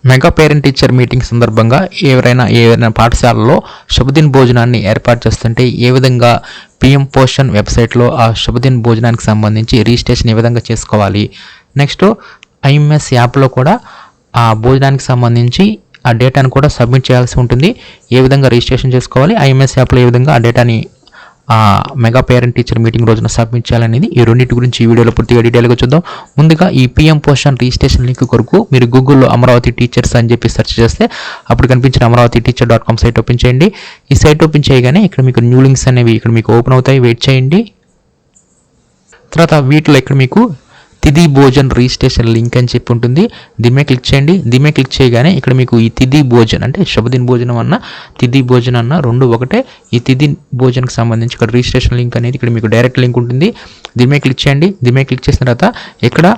Mega parent teacher meeting సందర్భంగా ఏవైనా పాఠశాలలో శుభదిన్ భోజనాన్ని ఏర్పాటు చేస్తుంటే ఏ విధంగా పిఎం పోషన్ వెబ్సైట్లో ఆ శుభదిన్ భోజనానికి సంబంధించి రిజిస్ట్రేషన్ ఏ విధంగా చేసుకోవాలి, నెక్స్ట్ ఐఎంఎస్ యాప్లో కూడా ఆ భోజనానికి సంబంధించి ఆ డేటాను కూడా సబ్మిట్ చేయాల్సి ఉంటుంది. ఏ విధంగా రిజిస్ట్రేషన్ చేసుకోవాలి, ఐఎంఎస్ యాప్లో ఏ విధంగా ఆ డేటాని మెగా పేరెంట్ టీచర్ మీటింగ్ రోజున సబ్మిట్ చేయాలనేది ఈ రెండింటి గురించి ఈ వీడియోలో పూర్తిగా డీటెయిల్గా చూద్దాం. ముందుగా ఈ పిఎం పోషన్ రిజిస్ట్రేషన్ లింక్ కొరకు మీరు గూగుల్లో అమరావతి టీచర్స్ అని చెప్పి సెర్చ్ చేస్తే అప్పుడు కనిపించిన amaravathi-teacher.com సైట్ ఓపెన్ చేయండి. ఈ సైట్ ఓపెన్ చేయగానే ఇక్కడ మీకు న్యూ లింక్స్ అనేవి ఇక్కడ మీకు ఓపెన్ అవుతాయి. వెయిట్ చేయండి. తర్వాత వీటిలో ఇక్కడ మీకు తిథి భోజన్ రిజిస్ట్రేషన్ లింక్ అని చెప్పి ఉంటుంది. దీని మీద క్లిక్ చేయండి. దీని మీద క్లిక్ చేయగానే ఇక్కడ మీకు ఈ తిథి భోజన్ అంటే శుభదిన్ భోజనం అన్న తిథి భోజన్ అన్న రెండు ఒకటే. ఈ తిథి భోజన్కి సంబంధించి ఇక్కడ రిజిస్ట్రేషన్ లింక్ అనేది ఇక్కడ మీకు డైరెక్ట్ లింక్ ఉంటుంది. దీని మీద క్లిక్ చేయండి. దీని మీద క్లిక్ చేసిన తర్వాత ఇక్కడ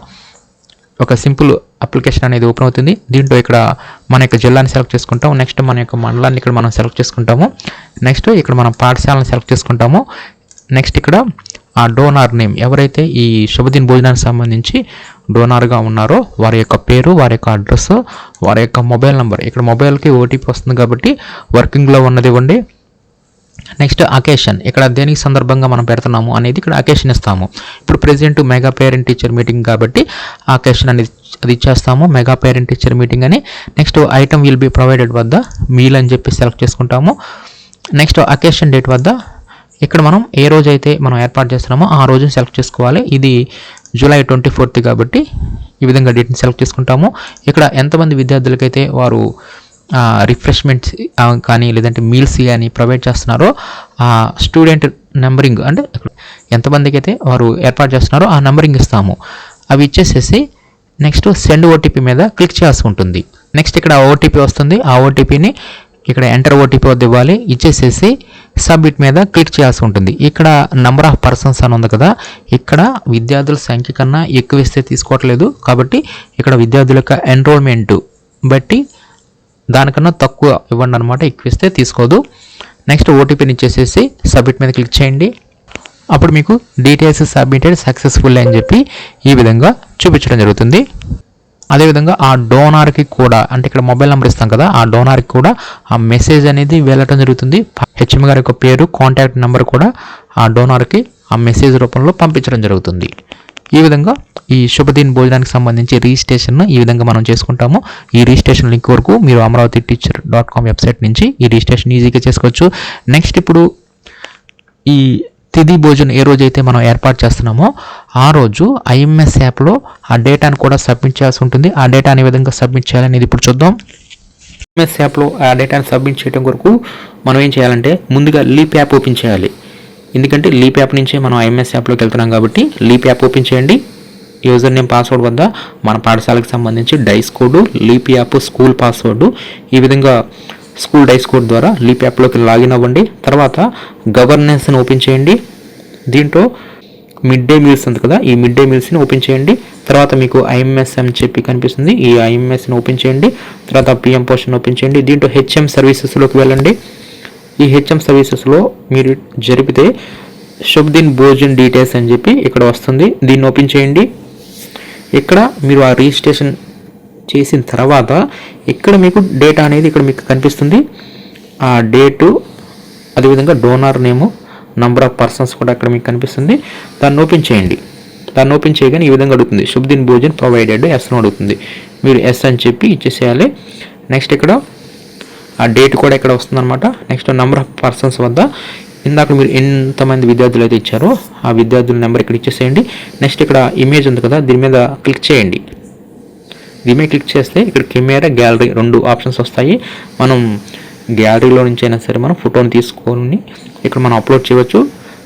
ఒక సింపుల్ అప్లికేషన్ అనేది ఓపెన్ అవుతుంది. దీంట్లో ఇక్కడ మన యొక్క జిల్లాని సెలెక్ట్ చేసుకుంటాము. నెక్స్ట్ మన యొక్క మండలాన్ని ఇక్కడ మనం సెలెక్ట్ చేసుకుంటాము. నెక్స్ట్ ఇక్కడ మనం పాఠశాలను సెలెక్ట్ చేసుకుంటాము. నెక్స్ట్ ఇక్కడ ఆ డోనార్ నేమ్ ఎవరైతే ఈ శుభదిన్ భోజనానికి సంబంధించి డోనార్గా ఉన్నారో వారి యొక్క పేరు, వారి యొక్క అడ్రస్, వారి యొక్క మొబైల్ నెంబర్. ఇక్కడ మొబైల్కి ఓటీపీ వస్తుంది కాబట్టి వర్కింగ్లో ఉన్నది ఇవ్వండి. నెక్స్ట్ అకేషన్ ఇక్కడ దేనికి సందర్భంగా మనం పెడుతున్నాము అనేది ఇక్కడ అకేషన్ ఇస్తాము. ఇప్పుడు present mega parent teacher meeting కాబట్టి అకేషన్ అనేది అది ఇచ్చేస్తాము, మెగా పేరెంట్ టీచర్ మీటింగ్ అని. Next item will be provided వద్ద మీల్ అని చెప్పి సెలెక్ట్ చేసుకుంటాము. నెక్స్ట్ అకేషన్ డేట్ వద్ద ఇక్కడ మనం ఏ రోజు అయితే మనం ఏర్పాటు చేస్తున్నామో ఆ రోజుని సెలెక్ట్ చేసుకోవాలి. ఇది జూలై 24th కాబట్టి ఈ విధంగా డేట్ని సెలెక్ట్ చేసుకుంటాము. ఇక్కడ ఎంతమంది విద్యార్థులకైతే వారు రిఫ్రెష్మెంట్స్ కానీ లేదంటే మీల్స్ కానీ ప్రొవైడ్ చేస్తున్నారో ఆ స్టూడెంట్ నెంబరింగ్ అంటే ఎంతమందికి అయితే వారు ఏర్పాటు చేస్తున్నారో ఆ నెంబరింగ్ ఇస్తాము. అవి ఇచ్చేసేసి నెక్స్ట్ సెండ్ ఓటీపీ మీద క్లిక్ చేయాల్సి ఉంటుంది. నెక్స్ట్ ఇక్కడ ఓటీపీ వస్తుంది. ఆ ఓటీపీని ఇక్కడ ఎంటర్ ఓటీపీ వద్ద ఇవ్వాలి. ఇచ్చేసేసి సబ్మిట్ మీద క్లిక్ చేయాల్సి ఉంటుంది. ఇక్కడ నెంబర్ ఆఫ్ పర్సన్స్ అని ఉంది కదా, ఇక్కడ విద్యార్థుల సంఖ్య కన్నా ఎక్కువ ఇస్తే తీసుకోవట్లేదు కాబట్టి ఇక్కడ విద్యార్థుల యొక్క ఎన్రోల్మెంట్ బట్టి దానికన్నా తక్కువ ఇవ్వండి అనమాట, ఎక్కువ ఇస్తే తీసుకోదు. నెక్స్ట్ ఓటీపీని ఇచ్చేసేసి సబ్మిట్ మీద క్లిక్ చేయండి. అప్పుడు మీకు డీటెయిల్స్ సబ్మిటెడ్ సక్సెస్ఫుల్ అని చెప్పి ఈ విధంగా చూపించడం జరుగుతుంది. అదేవిధంగా ఆ డోనార్కి కూడా అంటే ఇక్కడ మొబైల్ నెంబర్ ఇస్తాం కదా, ఆ డోనార్కి కూడా ఆ మెసేజ్ అనేది వెళ్ళటం జరుగుతుంది. హెచ్ఎం గారి యొక్క పేరు, కాంటాక్ట్ నెంబర్ కూడా ఆ డోనార్కి ఆ మెసేజ్ రూపంలో పంపించడం జరుగుతుంది. ఈ విధంగా ఈ శుభదిన్ భోజనానికి సంబంధించి రిజిస్ట్రేషన్ ఈ విధంగా మనం చేసుకుంటాము. ఈ రిజిస్ట్రేషన్ లింక్ వరకు మీరు amaravathi-teacher.com వెబ్సైట్ నుంచి ఈ రిజిస్ట్రేషన్ ఈజీగా చేసుకోవచ్చు. నెక్స్ట్ ఇప్పుడు ఈ తిథి భోజన్ ఏ రోజైతే మనం ఏర్పాటు చేస్తున్నామో ఆ రోజు ఐఎంఎస్ యాప్లో ఆ డేటాను కూడా సబ్మిట్ చేయాల్సి ఉంటుంది. ఆ డేటాని ఏ విధంగా సబ్మిట్ చేయాలనేది ఇప్పుడు చూద్దాం. ఐఎంఎస్ యాప్లో ఆ డేటాను సబ్మిట్ చేయడం కొరకు మనం ఏం చేయాలంటే ముందుగా లీప్ యాప్ ఓపెన్ చేయాలి. ఎందుకంటే లీప్ యాప్ నుంచే మనం ఐఎంఎస్ యాప్లోకి వెళ్తున్నాం కాబట్టి లీప్ యాప్ ఓపెన్ చేయండి. యూజర్ నేమ్ పాస్వర్డ్ వద్ద మన పాఠశాలకు సంబంధించి DISE code, leap app school password ఈ విధంగా స్కూల్ డైస్ కోడ్ ద్వారా లీప్ యాప్లోకి లాగిన్ అవ్వండి. తర్వాత గవర్నెన్స్ని ఓపెన్ చేయండి. దీంట్లో మిడ్ డే మీల్స్ ఉంది కదా, ఈ మిడ్ డే మీల్స్ని ఓపెన్ చేయండి. తర్వాత మీకు ఐఎంఎస్ అని చెప్పి కనిపిస్తుంది, ఈ ఐఎంఎస్ని ఓపెన్ చేయండి. తర్వాత పిఎం పోషన్ ఓపెన్ చేయండి. దీంట్లో హెచ్ఎం సర్వీసెస్లోకి వెళ్ళండి. ఈ హెచ్ఎం సర్వీసెస్లో మీరు జరిపితే శుభదిన్ భోజన్ డీటెయిల్స్ అని చెప్పి ఇక్కడ వస్తుంది. దీన్ని ఓపెన్ చేయండి. ఇక్కడ మీరు ఆ రిజిస్ట్రేషన్ చేసిన తర్వాత ఇక్కడ మీకు డేటా అనేది ఇక్కడ మీకు కనిపిస్తుంది. ఆ డేటు అదేవిధంగా donor name, number of persons కూడా ఇక్కడ మీకు కనిపిస్తుంది. దాన్ని ఓపెన్ చేయండి. దాన్ని ఓపెన్ చేయగానే ఈ విధంగా అడుగుతుంది, శుభదిన్ భోజన్ ప్రొవైడెడ్ ఎస్ అని అడుగుతుంది. మీరు ఎస్ అని చెప్పి ఇచ్చేసేయాలి. నెక్స్ట్ ఇక్కడ ఆ డేట్ కూడా ఇక్కడ వస్తుందన్నమాట. నెక్స్ట్ నెంబర్ ఆఫ్ పర్సన్స్ వద్ద ఇందాక మీరు ఎంతమంది విద్యార్థులు అయితే ఇచ్చారో ఆ విద్యార్థుల నెంబర్ ఇక్కడ ఇచ్చేసేయండి. నెక్స్ట్ ఇక్కడ ఇమేజ్ ఉంది కదా, దీని మీద క్లిక్ చేయండి. దీని మీద క్లిక్ చేస్తే ఇక్కడ కెమెరా, గ్యాలరీ రెండు ఆప్షన్స్ వస్తాయి. మనం గ్యాలరీలో నుంచి అయినా సరే మనం ఫోటోని తీసుకొని ఇక్కడ మనం అప్లోడ్ చేయవచ్చు.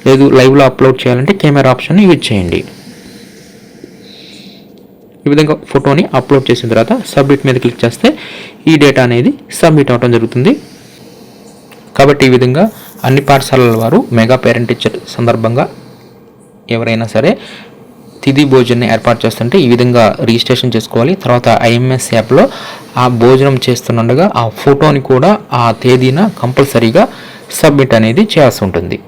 లేదు లైవ్లో అప్లోడ్ చేయాలంటే కెమెరా ఆప్షన్ యూజ్ చేయండి. ఈ విధంగా ఫోటోని అప్లోడ్ చేసిన తర్వాత సబ్మిట్ మీద క్లిక్ చేస్తే ఈ డేటా అనేది సబ్మిట్ అవడం జరుగుతుంది. కాబట్టి ఈ విధంగా అన్ని పాఠశాలల వారు మెగా పేరెంట్ టీచర్ సందర్భంగా ఎవరైనా సరే తిథి భోజనాన్ని ఏర్పాటు చేస్తుంటే ఈ విధంగా రిజిస్ట్రేషన్ చేసుకోవాలి. తర్వాత ఐఎంఎస్ యాప్లో ఆ భోజనం చేస్తుండగా ఆ ఫోటోని కూడా ఆ తేదీన కంపల్సరీగా సబ్మిట్ అనేది చేయాల్సి ఉంటుంది.